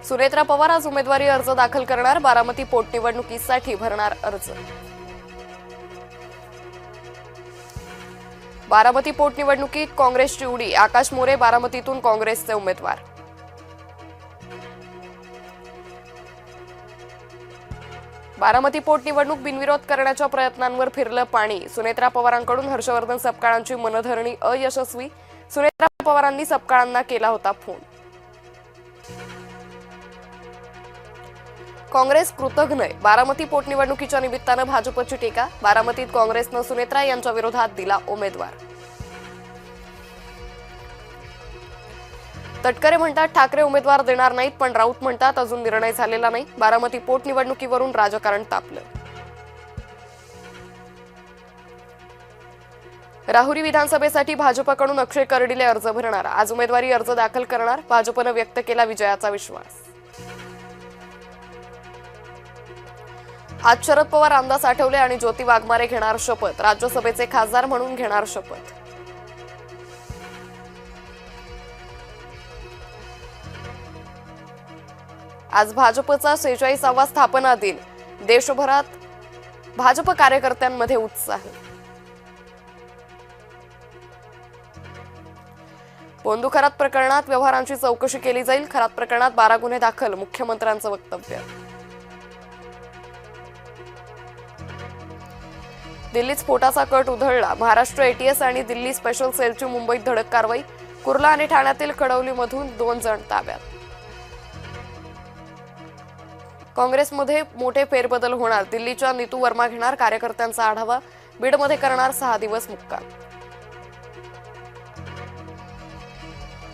सुनेत्रा पवार आज उमेदवारी अर्ज दाखल करणार। बारामती पोटनिवडणुकीसाठी भरणार अर्ज। बारामती पोटनिवडणुकीत काँग्रेसची उडी। आकाश मोरे बारामतीतून काँग्रेसचे उमेदवार। बारामती पोटनिवडणूक बिनविरोध करण्याच्या प्रयत्नांवर फिरलं पाणी। सुनेत्रा पवारांकडून हर्षवर्धन सपकाळांची मनधरणी अयशस्वी। सुनेत्रा पवारांनी सपकाळांना केला होता फोन। काँग्रेस कृतज्ञ। बारामती पोटनिवडणुकीच्या निमित्तानं भाजपची टीका। बारामतीत काँग्रेसनं सुनेत्रा यांच्या विरोधात दिला उमेदवार। तटकरे म्हणतात ठाकरे उमेदवार देणार नाहीत, पण राऊत म्हणतात अजून निर्णय झालेला नाही। बारामती पोटनिवडणुकीवरून राजकारण तापलं। राहुरी विधानसभेसाठी भाजपकडून अक्षय कर्डिले अर्ज भरणार। आज उमेदवारी अर्ज दाखल करणार। भाजपनं व्यक्त केला विजयाचा विश्वास। आज शरद पवार, रामदास आठवले आणि ज्योती वाघमारे घेणार शपथ। राज्यसभेचे खासदार म्हणून घेणार शपथ। आज भाजपचा 46वा स्थापना दिन। देशभरात भाजप कार्यकर्त्यांमध्ये उत्साह। पोंदू खरात प्रकरणात व्यवहारांची चौकशी केली जाईल। खरात प्रकरणात 12 गुन्हे दाखल। मुख्यमंत्र्यांचं वक्तव्य। दिल्लीत स्फोटाचा कट उधळला। महाराष्ट्र एटीएस आणि दिल्ली स्पेशल सेलची मुंबईत धडक कारवाई। कुर्ला आणि ठाण्यातील कडवलीमधून 2 जण ताब्यात। काँग्रेसमध्ये मोठे फेरबदल होणार। दिल्लीच्या नीतू वर्मा घेणार कार्यकर्त्यांचा आढावा। बीडमध्ये करणार 6 दिवस मुक्काम।